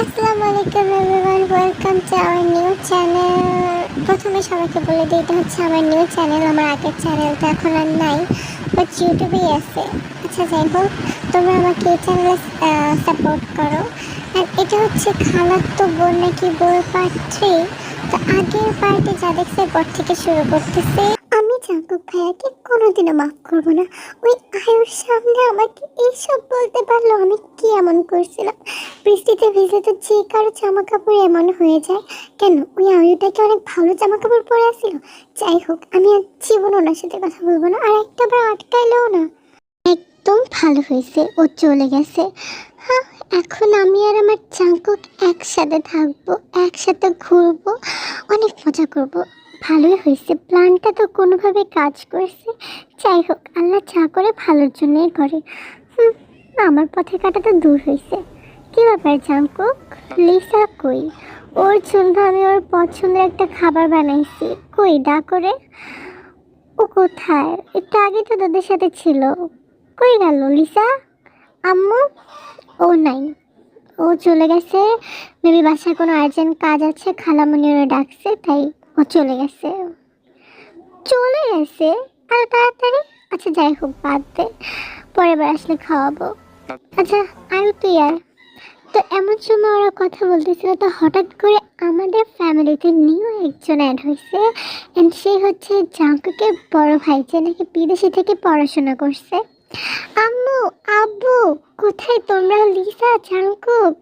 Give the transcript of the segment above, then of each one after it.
আসসালামু আলাইকুম everyone, welcome to our new channel. প্রথমে সবাইকে বলে দিই, এটা হচ্ছে আমার নিউ চ্যানেল। আমার আগের চ্যানেলটা এখন আর নাই, বাট ইউটিউবেই আছে। আচ্ছা, যাই হোক, তোমরা আমাকে এই চ্যানেলে সাপোর্ট করো। অ্যান্ড এটা হচ্ছে খালাতো বোন নাকি বই পার্ট 3। তো আগের পার্টে যা দেখছে পর থেকে শুরু করতেছে। আমি জাঙ্কুক ভাইয়াকে কোনোদিনও মাফ করবো না। ওই আয়ুর সামনে আমাকে এইসব বলতে পারলো, আমি কি এমন করছিলাম? বৃষ্টিতে ভিজলে তো যে কারো জামা কাপড় এমন হয়ে যায়, কেন ওই আয়ুটাকে অনেক ভালো জামা কাপড় পরে আসছিল। যাই হোক, আমি আর জীবন ওনার সাথে কথা বলবো না, আর একটা বার আটকাইলেও না। একদম ভালো হয়েছে ও চলে গেছে। হ্যাঁ, এখন আমি আর আমার জাঙ্কুক একসাথে থাকবো, একসাথে ঘুরবো, অনেক মজা করবো। ভালোই হয়েছে, প্ল্যানটা তো কোনোভাবে কাজ করছে। যাই হোক, আল্লাহ যা করে ভালোর জন্যই করে। আমার পথে কাটা তো দূর হয়েছে। কি ব্যাপার জাঙ্কুক, লিসা কই? ওর জন্য আমি ওর পছন্দের একটা খাবার বানাইছি, কই ডা করে? ও কোথায়? একটু আগে তো তোদের সাথে ছিল, কই গেল লিসা? আম্মু? ও নাই, ও চলে গেছে। মেবি বাসায় কোনো আর্জেন্ট কাজ আছে, খালামণি ওরা ডাকছে, তাই ও চলে গেছে। চলে গেছে আর তাড়াতাড়ি? আচ্ছা যাই হোক, বাদ দে, পরের বার আসলে খাওয়াবো। আচ্ছা আয়ু তুই আর। তো এমন সময় ওরা কথা বলতেছিল, তো হঠাৎ করে আমাদের ফ্যামিলিতে নিউ একজন অ্যাড হয়েছে। অ্যান্ড সে হচ্ছে জাঙ্কুকের বড় ভাই, যে নাকি বিদেশে থেকে পড়াশোনা করছে। আম্মু, আব্বু, কোথায় তোমরা? লিসা, জাঙ্কুক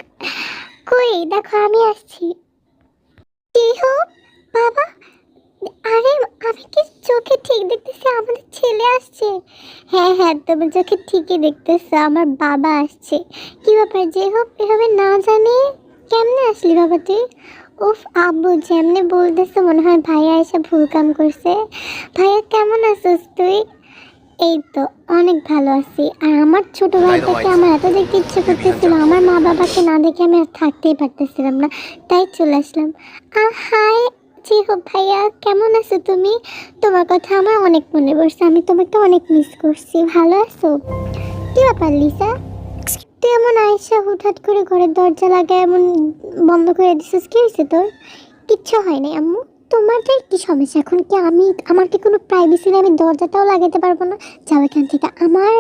কই? দেখো আমি আসছি। কি হোক বাবা? আরে আমি কি চোখে ঠিক দেখতেছি আমাদের ছেলে আসছে? হ্যাঁ হ্যাঁ, তুমি চোখে ঠিকই দেখতেছো, আমার বাবা আসছে। কি ব্যাপার? যে হোক, এভাবে না জানি কেমনে আসলি বাবা তুই? উফ আব্বু, যেমনি বলতেছে মনে হয় ভাইয়া এসে ভুল কাম করছে। ভাইয়া কেমন আছিস তুই? এই তো অনেক ভালো আছি। আর আমার ছোট ভাইটাকে আমার এত দেখতে ইচ্ছে করতেছিল, আমার মা বাবাকে না দেখে আমি আর থাকতেই পারতেছিলাম না, তাই চলে আসলাম। হাই জি হোক ভাইয়া, কেমন আছো তুমি? তোমার কথা আমার অনেক মনে পড়ছে, আমি তোমাকে অনেক মিস করছি। ভালো আছো? কি ব্যাপার লিসা, তুই এমন আয়েশা হুটহাট করে ঘরের দরজা লাগায় এমন বন্ধ করে দিছিস? কি হয়েছে তোর? কিচ্ছু হয়নি আম্মু। তোমারটাই কি সমস্যা? এখন কি আমার কি কোনো প্রাইভেসি নেই? আমি দরজাটাও লাগাতে পারবো না? যাও এখান থেকে, আমার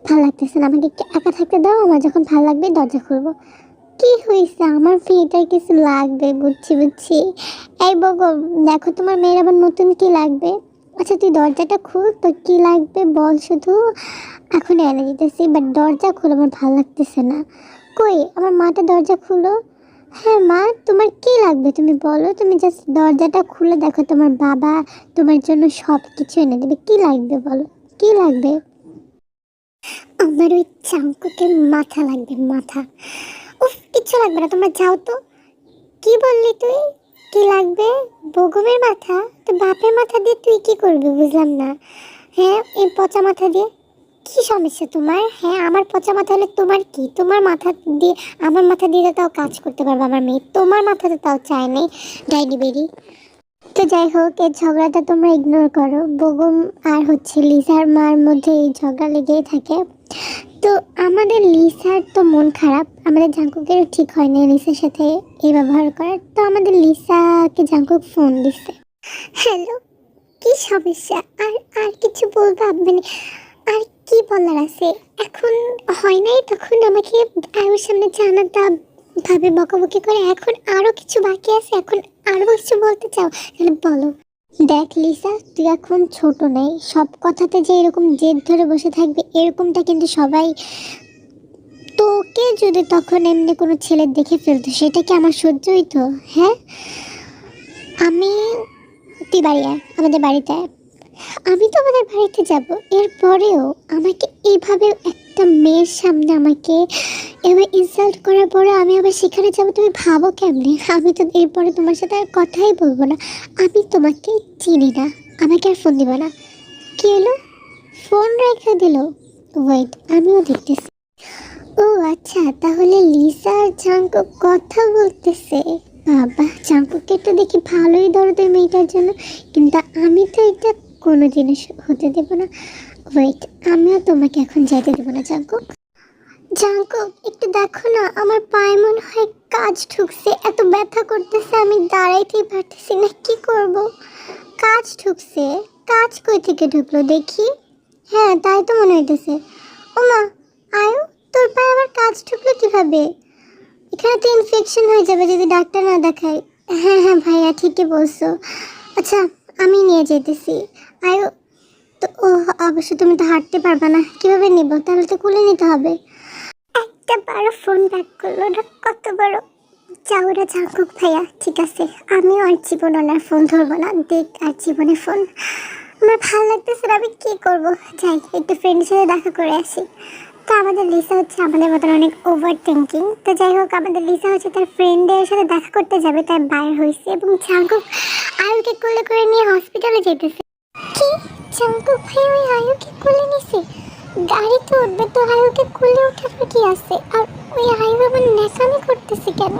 ভালো লাগতেছে না, আমাকে একটু একা থাকতে দাও, আমার যখন ভালো লাগবে দরজা খুলবো। কি হয়েছে? আমার ফিটার কিছু লাগবে, বুঝছি বুঝছি। এই বগো, দেখো তোমার মেয়ের আবার নতুন কি লাগবে। আচ্ছা তুই দরজাটা খুল, তোর কি লাগবে বল শুধু, এখন এনে দিতেছি। বাট দরজা খুলে আমার ভালো লাগতেছে না। কই আমার মাটা, দরজা খুলো। হ্যাঁ মা, তোমার কি লাগবে তুমি বলো, তুমি জাস্ট দরজাটা খুলে দেখো, তোমার বাবা তোমার জন্য সব কিছু এনে দেবে। কি লাগবে বলো, কি লাগবে? আমার ওই চাঙ্কুকের মাথা লাগবে, মাথা। উফ, কিচ্ছু লাগবে না, তোমরা যাও তো। কি বললি তুই? কি লাগবে? বগমের মাথা? তো বাপের মাথা দিয়ে তুই কি করবি বুঝলাম না। হ্যাঁ, এই পচা মাথা দিয়ে কি সমস্যা তোমার? হ্যাঁ, আমার পচা মাথা হলে তোমার কি? তোমার মাথা দিয়ে, আমার মাথা দিয়ে তাও কাজ করতে পারবো আমার মেয়ে, তোমার মাথাতে তাও চায় নেই ডাইনি বেরি। তো যাই হোক, এই ঝগড়াটা তোমরা ইগনোর করো। বগম আর হচ্ছে লিসার মার মধ্যে এই ঝগড়া লেগেই থাকে। তো আমাদের লিসার তো মন খারাপ, আমাদের জাঙ্কুকেরও ঠিক হয় না লিসার সাথে এই ব্যবহার করার। তো আমাদের লিসাকে জাঙ্কুক ফোন দিচ্ছে। হ্যালো, কি সমস্যা? আর আর কিছু বলবো? মানে আর কি বলার আছে? এখন হয় নাই তখন আমাকে আয়ুর সামনে জানাটা ভাবে বকাবকি করে, এখন আরো কিছু বাকি আছে, এখন আরো কিছু বলতে চাও? তাহলে বলো। দেখ লিসা, তুই এখন ছোট নেই, সব কথাতে যে এরকম জেদ ধরে বসে থাকবে এরকমটা কিন্তু সবাই। তোকে যদি তখন এমনি কোনো ছেলে দেখে ফেলতো, সেটা কি আমার সহ্য হইতো? হ্যাঁ, আমি, তুই বাড়ি আয়, আমাদের বাড়িতে আয়। আমি তো আমাদের বাড়িতে যাব, এরপরেও আমাকে এইভাবে একটা মেয়ের সামনে আমাকে এভাবে ইনসাল্ট করার পরে আমি আবার সেখানে যাব? তুমি ভাবো কেমনে? আমি তো এরপরে তোমার সাথে আর কথাই বলবো না। আমি তোমাকে চিনি না, আমাকে আর ফোন দিবা না। কি হলো? ফোন রেখে দিল? ওয়েট, আমিও দেখতেছি। ও আচ্ছা, তাহলে লিসা আর জাঙ্কুক কথা বলতেছে। বাবা, জাঙ্কুককে তো দেখি ভালোই দরদ ওই মেয়েটার জন্য, কিন্তু আমি তো এটা কোনো জিনিস হতে দেব না। ওয়েট, আমিও তোমাকে এখন যেতে দেবো না জাঙ্কুক। জাঙ্কুক, একটু দেখো না, আমার পায়ে মনে হয় কাজ ঢুকছে, এত ব্যথা করতেছে, আমি দাঁড়াইতেই পারতেছি না, কি করব? কাজ ঢুকছে? কাজ কই থেকে ঢুকলো দেখি। হ্যাঁ, তাই তো মনে হইতেছে। ওমা, আয়ু, তোর পায়ে আবার কাজ ঢুকলো কিভাবে? এখানে তো ইনফেকশন হয়ে যাবে যদি ডাক্তার না দেখাই। হ্যাঁ হ্যাঁ ভাইয়া, ঠিকই বলছো। আচ্ছা, আমি নিয়ে যেতেছি। আয়ু, তো ও, অবশ্য তুমি তো হাঁটতে পারবে না, কিভাবে নিব? তাহলে তো কুলে নিতে হবে। একটা বড় ফোন ব্যাক করলো না, কত বড় চাউরা ঝাঁকুক ভাইয়া। ঠিক আছে, আমিও আর জীবন ওনার ফোন ধরবো না, দেখ আর জীবনে ফোন। আমার ভালো লাগতেছে না, আমি কি করব? যাই একটু ফ্রেন্ডের সাথে দেখা করে আসি। তো আমাদের লিসা হচ্ছে আমাদের মতন অনেক ওভার থিঙ্কিং। তো যাই হোক, আমাদের লিসা হচ্ছে তার ফ্রেন্ডের সাথে দেখা করতে যাবে, তার বাইর হয়েছে এবং ঝাঁকুক আয়ুকে কোলে করে নিয়ে হসপিটালে যেতেছে। কি? ঝাঁকুক ভাই ওই আয়ুকে কোলে নিছে? গাড়িতে উঠবে তো আয়ুকে কোলে ওঠার কি আছে? আর ওই আয়ু আবার নেশামি করতেছে কেন?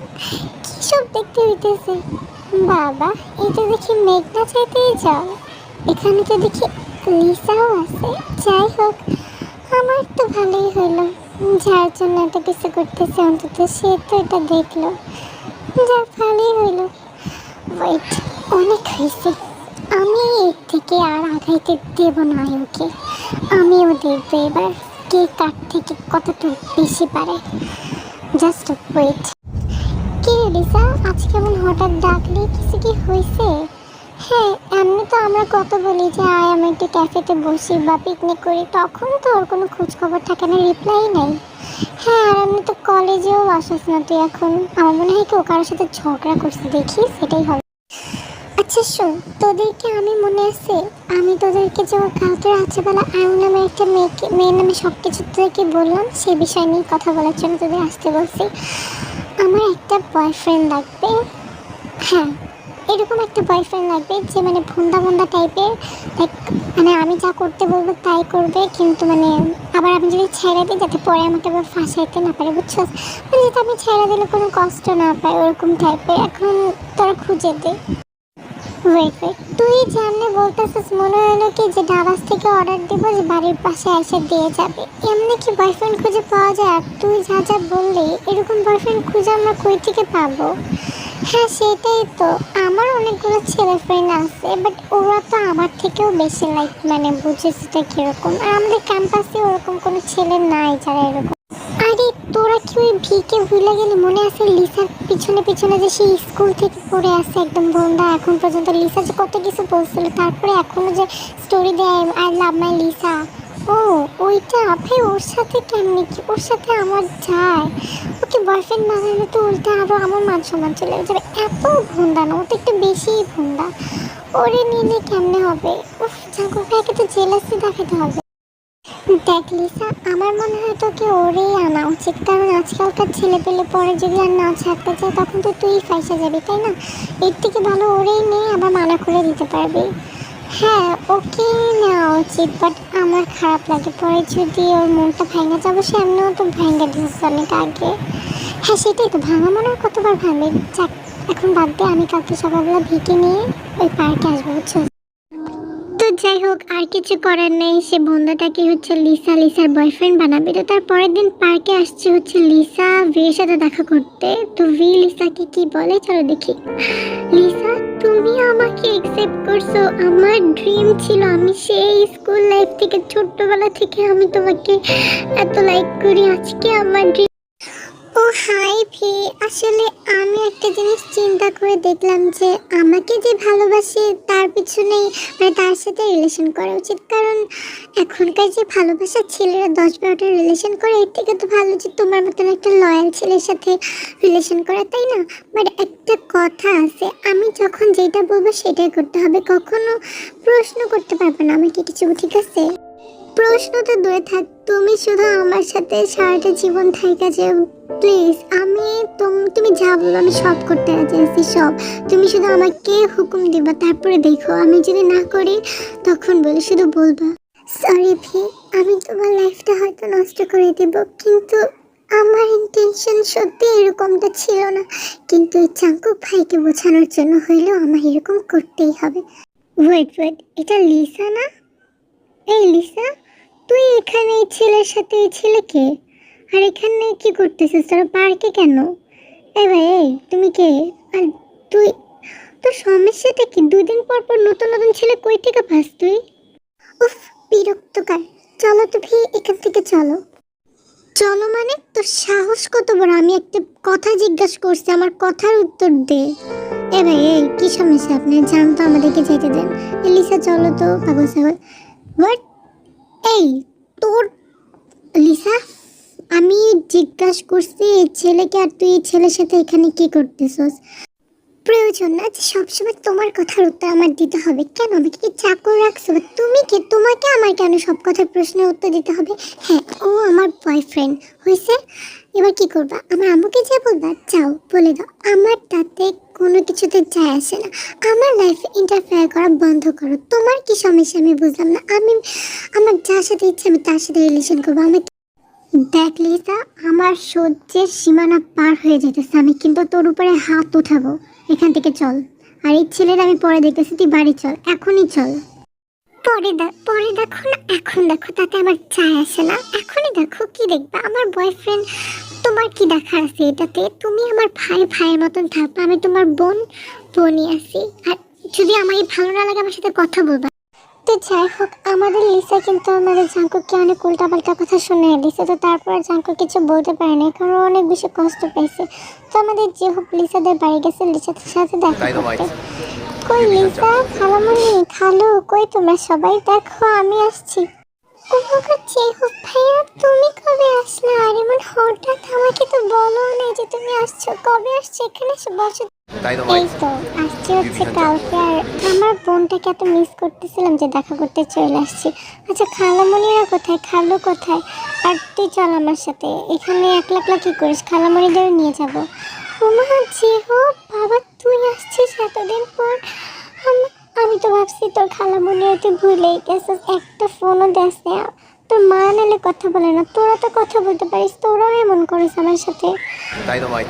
কি সব দেখতে হইতেছে? বাবা, এটা দেখি মেঘনা চাইতেই যাও, এখানে তো দেখি লিসাও আছে। যাই হোক, আমার তো ভালোই হলো, যার জন্য এত কিছু করতেছে অন্তত সে তো এটা দেখলো, যার ভালোই হইলো। ওয়েট, অনেক হয়েছে, আমি এর থেকে আর আগাইতে দেব না আয়ুকে। আমিও দেখবো এবার কে কার থেকে কতটুকু বেশি পারে। Just wait. কি রে লিসা, আজ কেমন হঠাৎ ডাকলি? কিছু কি হয়েছে? হ্যাঁ, এমনি তো আমরা কত বলি যে আয় আমি একটু ক্যাফেতে বসি বা পিকনিক করি, তখন তো ওর কোনো খোঁজ খবর থাকে না, রিপ্লাই নেই। হ্যাঁ, আর এমনি তো কলেজেও আসিস না তুই এখন। আমার মনে হয় কি ও কারোর সাথে ঝগড়া করছে, দেখি সেটাই হবে। আচ্ছা শোন, তোদেরকে আমি মনে আছে, আমি তোদেরকে যে ওর কালকে রাত্রেবেলা আয়ু নামে একটা মেয়ের নামে সব কিছু তোদেরকে বললাম, সে বিষয় নিয়ে কথা বলার জন্য তোদের আসতে বলছি। আমার একটা বয়ফ্রেন্ড লাগবে। হ্যাঁ, এরকম একটা বয়ফ্রেন্ড লাগবে যে মানে ভুন্দা ভুন্দা টাইপের, লাইক মানে আমি যা করতে বলবো তাই করবে, কিন্তু মানে আবার আমি যদি ছেড়ে দিই যাতে পরে আমাকে আবার ফাঁসাইতে না পারে, বুঝছো? মানে যাতে আমি ছেড়ে দিলে কোনো কষ্ট না পাই, ওরকম টাইপের। এখন তোরা খুঁজে দে। ওয়েট ওয়েট, তুই যেমনি বলতেছিস মনে হলো কি যে ডাবাস থেকে অর্ডার দিব যে বাড়ির পাশে এসে দিয়ে যাবে। এমনি কি বয়ফ্রেন্ড খুঁজে পাওয়া যায়? আর তুই যা যা বললি, এরকম বয়ফ্রেন্ড খুঁজে আমরা কই থেকে পাবো? হ্যাঁ সেটাই তো, আমার অনেকগুলো ছেলে ফ্রেন্ড আছে, বাট ওরা তো আমার থেকেও বেশি, লাইক মানে বুঝেছিস এটা কীরকম। আর আমাদের ক্যাম্পাসে ওরকম কোনো ছেলে নাই যারা এরকম। আরে তোরা কি ওই ভিকে ভুলে গেলি? মনে আছে লিসার পিছনে পিছনে যে সেই স্কুল থেকে পড়ে আছে একদম বোনদা, এখন পর্যন্ত লিসা যে কত কিছু বলছিল, তারপরে এখনো যে স্টোরি দেয় আই লাভ মাই লিসা। ও, ওইটা ভাই, ওর সাথে কেমনি কি ওর সাথে আমার যায়? ওকে বয়ফ্রেন্ড বানালে তো উল্টা আরও আমার মান সম্মান চলে যাবে। এত ভুন্দা না, ও তো একটু বেশিই ভুন্দা। ওরে নিলে কেমনে হবে? উফ, জাগো ভাইকে তো জেলাসি দেখাতে হবে। দেখ লিসা, আমার মনে হয় তোকে ওরেই আনা উচিত, কারণ আজকালকার ছেলে পেলে পরে যদি আর না ছাড়তে চায় তখন তো তুই ফাইসা যাবি, তাই না? এর থেকে ভালো ওরেই নিয়ে আবার মানা করে দিতে পারবি। হ্যাঁ, ওকে নেওয়া উচিত, বাট আমার খারাপ লাগে পরে যদি ওর মনটা ভেঙে যাবো, সে এমনিও তো ভেঙে দিয়েছে অনেক আগে। হ্যাঁ সেটাই তো, ভাঙা মনে হয় কতবার ভাঙবে। যাক, এখন বাদ দে, আমি কালকে সকালবেলা ভিকে নিয়ে ওই পার্কে আসবো, বুঝছো? তো যাই হোক, আর কিছু করার নেই, সে বন্ধুটাকে হচ্ছে লিসার বয়ফ্রেন্ড বানাবে। তো তার পরের দিন পার্কে আসছে হচ্ছে লিসা ভির সাথে দেখা করতে। তো ভি লিসাকে কি বলে চলো দেখি। লিসা, তুমি আমাকে একসেপ্ট করছো, আমার ড্রিম ছিল, আমি সেই স্কুল লাইফ থেকে ছোট্টবেলা থেকে আমি তোমাকে এত লাইক করি, আজকে আমার ড্রিম। ও হাই ভি, আসলে আমি একটা জিনিস চিন্তা করে দেখলাম যে আমাকে যে ভালোবাসে তার পিছনেই মানে তার সাথে রিলেশন করা উচিত, কারণ এখনকার যে ভালোবাসার ছেলেরা 10-12টা রিলেশন করে, এর থেকে তো ভালো যে তোমার মতন একটা লয়াল ছেলের সাথে রিলেশন করা, তাই না? বাট একটা কথা আছে, আমি যখন যেটা বলবো সেটাই করতে হবে, কখনো প্রশ্ন করতে পারবে না আমাকে কিছু, ঠিক আছে? প্রশ্ন তো দূরে থাক, তুমি শুধু আমার সাথে সারাটা জীবন থাকা যে প্লিজ, আমি তুমি যা বলো আমি সব করতে রাজি আছি, সব। তুমি শুধু আমাকে হুকুম দিবা, তারপরে দেখো আমি যদি না করি তখন বলি, শুধু বলবা সরি ভি, আমি তোমার লাইফটা হয়তো নষ্ট করে দেব, কিন্তু আমার ইন্টেনশন সত্যি এরকমটা ছিল না, কিন্তু এই চাঙ্কুক ভাইকে বোঝানোর জন্য হইলেও আমার এরকম করতেই হবে। ওয়েট ওয়েট, এটা লিসা না? এই লিসা, তুই এখানে এই ছেলের সাথে, এই ছেলেকে? আর এখানে কি করতেছিস তোরা পার্কে কেন? এই ভাই এই তুমি কে? আর তুই তোর সমস্যাটা কি? 2 দিন পর পর নতুন নতুন ছেলে কই থেকে পাস তুই? উফ, বিরক্তকর। চলো তো ভাই এখান থেকে চলো। চলো মানে তোর সাহস কত বড়? আমি একটা কথা জিজ্ঞাসা করছি, আমার কথার উত্তর দে। এ ভাই এই কি সমস্যা আপনার? জান তো আমাদেরকে যেতে দেন। লিসা চলো তো, পাগল ছাগল। হোয়াট? এই তোর লিসা, আমি জিজ্ঞাসা করছি এই ছেলেকে, আর তুই এই ছেলের সাথে এখানে কি করতেছস? প্রয়োজন না যে সবসময় তোমার কথার উত্তর আমার দিতে হবে। কেন আমাকে কি চাকর রাখছো? বা তুমি কে? তোমাকে আমার কেন সব কথার প্রশ্নের উত্তর দিতে হবে? হ্যাঁ, ও আমার বয়ফ্রেন্ড হয়েছে। এবার কি করবা? আমার আম্মুকে যে বলবা? যাও বলে দাও, আমার তাতে কোনো কিছুতে যায় আসে না। আমার লাইফে ইন্টারফেয়ার করা বন্ধ করো। তোমার কি সমস্যা আমি বুঝলাম না। আমি আমার যার সাথে ইচ্ছে আমি তার সাথে রিলেশন করবো। আমাকে দেখ লিসা, আমার সহ্যের সীমানা পার হয়ে যেতেছে। আমি কিন্তু তোর উপরে হাত উঠাবো। এখান থেকে চল। আর এই ছেলের আমি পরে দেখতেছি, তুই বাড়ি চল, এখনই চল। পরে দেখো না, এখন দেখো, তাতে আমার চায় আসে না। এখনই দেখো, কি দেখবা? আমার বয়ফ্রেন্ড, তোমার কি দেখার আছে এটাতে? তুমি আমার ভাইয়ের মতন থাকবে, আমি তোমার বোনই আছি। আর যদি আমার ভালো না লাগে আমার সাথে কথা বলবা। তো যাই হোক, আমাদের লিসা কিন্তু আমাদের জাঙ্কুকে অনেক উল্টাপাল্টা কথা শুনিয়ে দিছে। তো তারপর জাঙ্কু কিছু বলতে পারে না, কারণ অনেক বেশি কষ্ট পাইছে। তো আমাদের যে হোক লিসাদের বাড়ি গেছে লিসার সাথে দেখা করতে। কই লিসা, খালামণি, খালু, কই তোমরা সবাই? দেখো আমি আসছি। যে হোক ভাইয়া, তুমি কবে আসলা? আর এমন হঠাৎ আমাকে তো বলো না যে তুমি আসছো। কবে আসছো? এখানে এসে বসো। এই তো আসছি হচ্ছে কালকে। আর আমার বোনটাকে এত মিস করতেছিলাম যে দেখা করতে চলে আসছি। আচ্ছা খালামণিরা কোথায়? খালু কোথায়? আর তুই চল আমার সাথে। এখানে একলা একলা কি করিস? খালামণিদের নিয়ে যাব। ওমা যে হোক বাবা, তুই আসছিস এতদিন পর। আমি তো ভাবছি তোর খালামণিরা তুই ভুলেই গেছিস, একটা ফোনও দেস না। তোর মা নালে কথা বলে না, তোরা তো কথা বলতে পারিস, তোরাও এমন করিস আমার সাথে।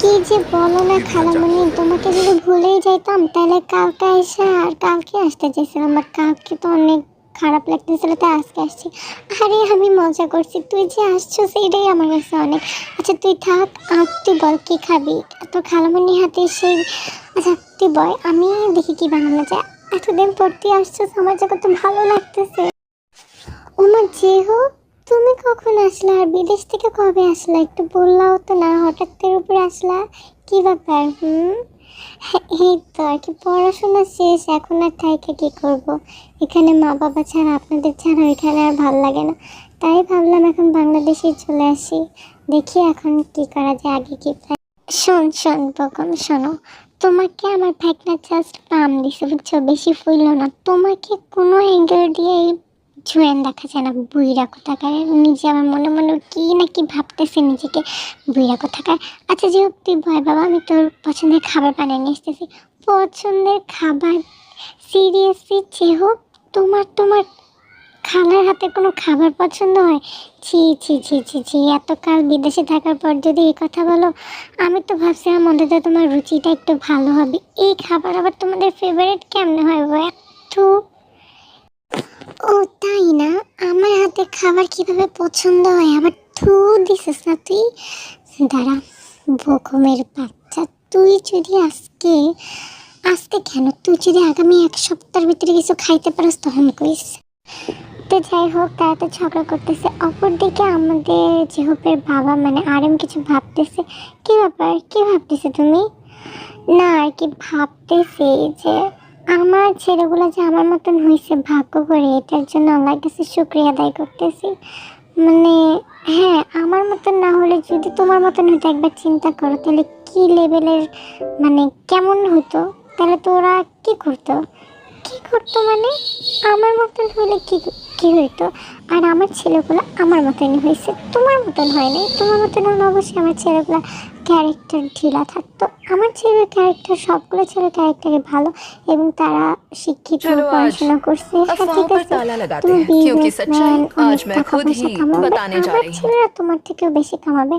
কি যে বলো না খালামণি, তোমাকে যদি ভুলেই যাইতাম তাহলে কালকে এসে আর কালকে আসতে চাইছিলাম, বাট কালকে তো অনেক খারাপ লাগতেছিল তাই আজকে আসছি। আরে আমি মজা করছি, তুই যে আসছো সেইটাই আমার কাছে অনেক। আচ্ছা তুই থাক, আর তুই বল কি খাবি? তোর খালামণির হাতে সেই, আচ্ছা তুই বল, আমি দেখি কি বানানো যায়। এতদিন পর তুই আসছো, আমার যে কত ভালো লাগতেছে। ওমা যে হোক, তুমি কখন আসলা? আর বিদেশ থেকে কবে আসলা? একটু বললাও তো না, হঠাৎ করে উপরে আসলা, কি ব্যাপার? এই তো আর কি, পড়াশোনা শেষ, এখন আর থাইকে কি করব? এখানে মা বাবা ছাড়া, আপনাদের ছাড়া এখানে আর ভাল লাগে না। তাই ভাবলাম এখন বাংলাদেশে চলে আসি, দেখি এখন কি করা যায়, আগে কি প্ল্যান। শোন বকম, শোনো, তোমাকে আমার ভাগনা জাস্ট পাম দিছে বুঝছো, বেশি ফুইল না। তোমাকে কোনো অ্যাঙ্গেল দিয়ে জুয়েন দেখা যায় না, বুইরা কোথাকার। নিজে আমার মনে মনে কি না কি ভাবতেছে নিজেকে, বুইরা কোথাকার। আচ্ছা যে হোক তুই ভয় বাবা, আমি তোর পছন্দের খাবার বানিয়ে নিয়ে আসতেছি। পছন্দের খাবার? সিরিয়াসলি যে হোক, তোমার খালার হাতে কোনো খাবার পছন্দ হয়? ছি ছি ছি ছি ছি, এতকাল বিদেশে থাকার পর যদি এই কথা বলো। আমি তো ভাবছিলাম অন্তত তোমার রুচিটা একটু ভালো হবে। এই খাবার আবার তোমাদের ফেভারিট কেমনে হয় গো? এত, ও তাই না? আমার হাতে খাবার কিভাবে পছন্দ হয়? আবার থু দিছিস না তুই? দাঁড়া বকমের বাচ্চা, তুই যদি আজকে কেন, তুই যদি আগামী 1 সপ্তাহের ভিতরে কিছু খাইতে পারিস তখন কইস। তো যাই হোক, তারা তো ঝগড়া করতেছে। অপরদিকে আমাদের জিহুপের বাবা মানে আরএম কিছু ভাবতেছে। কি ব্যাপার, কি ভাবতেছে তুমি? না আর কি ভাবতেছি যে আমার ছেলেগুলো যে আমার মতন হয়েছে ভাগ্য করে, এটার জন্য আল্লাহর কাছে শুকরিয়া আদায় করতেছি। মানে হ্যাঁ, আমার মতন না হলে যদি তোমার মতন হতো, একবার চিন্তা করো তাহলে কি লেভেলের, মানে কেমন হতো। তাহলে তো ওরা কি করতো মানে আমার মতন হলে কি কি হইতো? আর আমার ছেলেগুলো আমার মতনই হয়েছে, তোমার মতন হয় নাই। তোমার মতন হলে অবশ্যই আমার ছেলেগুলো ক্যারেক্টার ঢিলা থাকতো। আমার ছেলের ক্যারেক্টার, সবগুলো ছেলের ক্যারেক্টারই ভালো এবং তারা শিক্ষিত, পড়াশোনা করছে। হ্যাঁ ঠিক আছে, তুমি বিজনেসম্যান, অনেক টাকা পয়সা কামাবে, আমার ছেলেরা তোমার থেকেও বেশি কামাবে।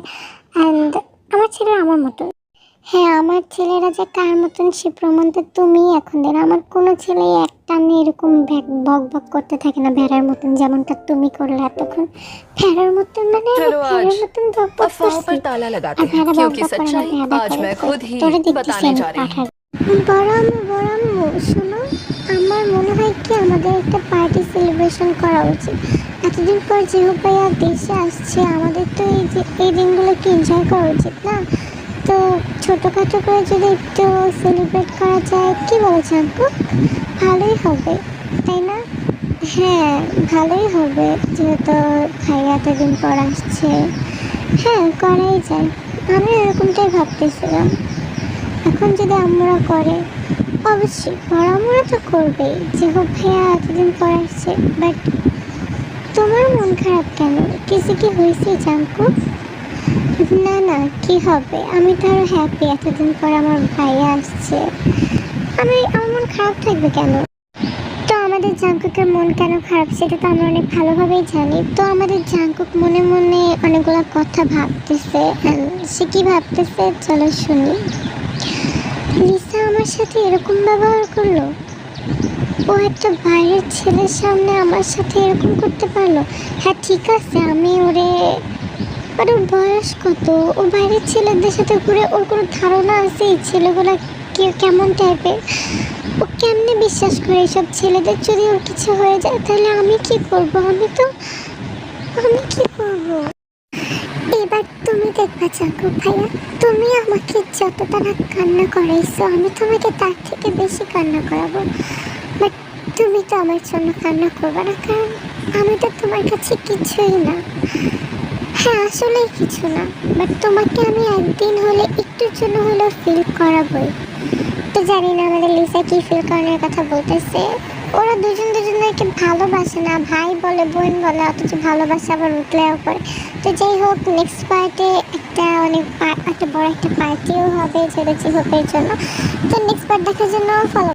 অ্যান্ড আমার ছেলেরা আমার মতন। হ্যাঁ, আমার ছেলেরা যে কার মতন সে প্রমাণ তো তুমি এখন দেন। আমার কোনো ছেলে একটা কানে এরকম বক বক করতে থাকে না ভেড়ার মতন, যেমনটা তুমি করলে এতক্ষণ। ভেড়ার মতন মানে चलो आज ভেড়ার মতন বক বক अफवाहों করছি। पर ताला আর लगाते हैं ভেড়া বক क्योंकि বক করে না, सच्चाई ভেড়া आज করে। मैं खुद ही তোরে দেখতেছি बताने আমি जा रही हूँ। পাঠাবো। বড় আম্মু শোনো, আমার মনে হয় কি আমাদের একটা পার্টি সেলিব্রেশন করা উচিত। এতদিন পর যেহেতু ভাইয়া দেশে আসছে, আমাদের তো এই দিনগুলোকে এনজয় করা উচিত না? তো ছোটোখাটো করে যদি একটু সেলিব্রেট করা যায়, কি বলো জানকু? ভালোই হবে, তাই না? হ্যাঁ, ভালোই হবে, যেহেতু ভাইয়া এতদিন পর আসছে। হ্যাঁ, করাই যায়। আমি এরকমটাই ভাবতেছিলাম। এখন যদি আমরা করে, অবশ্যই আমরা তো করবেই, যেহেতু ভাইয়া এতদিন পর আসছে। বাট তোমার মন খারাপ কেন? কিছু কি হয়েছে জানকু? না না, কি হবে, আমি তো আরো হ্যাপি এতদিন পর আমার ভাইয়া আসছে। আমার মন খারাপ থাকবে কেন? তো আমাদের জাঙ্কুকের মন কেন খারাপ সেটা তো আমরা অনেক ভালোভাবেই জানি। তো আমাদের জাঙ্কুক মনে মনে অনেকগুলো কথা ভাবতেছে। সে কি ভাবতেছে চলো শুনি। লিসা আমার সাথে এরকম ব্যবহার করলো, ও একটা বাইরের ছেলের সামনে আমার সাথে এরকম করতে পারলো। হ্যাঁ ঠিক আছে, আমি ওরে, আর ওর বয়স কত? ও বাইরের ছেলেদের সাথে ঘুরে, ওর কোনো ধারণা আছে এই ছেলেগুলো কেমন টাইপের? ও কেমনে বিশ্বাস করে এইসব ছেলেদের? যদি ওর কিছু হয়ে যায় তাহলে আমি কি করব? আমি কি করব? এবার তুমি দেখবা জাগো ভাইয়া, তুমি আমাকে যতটা না কান্না করাইছো, আমি তোমাকে তার থেকে বেশি কান্না করাবো। বাট তুমি তো আমার জন্য কান্না করবে না, কারণ আমি তো তোমার কাছে কিছুই না। হ্যাঁ আসলেই কিছু না, বাট তোমাকে আমি একদিন হলে একটুর জন্য হলেও ফিল করাবোই। তো জানি না আমাদের লিসা কি ফিল করানোর কথা বলতেছে। ওরা দুজনকে ভালোবাসে না, ভাই বলে বোন বলে, অথচ ভালোবাসে আবার উঠলেও করে। তো যাই হোক, নেক্সট পার্টে একটা বড় একটা পার্টিও হবে যেটা জিহোপের জন্য। তো নেক্সট পার্ট দেখার জন্য ফলো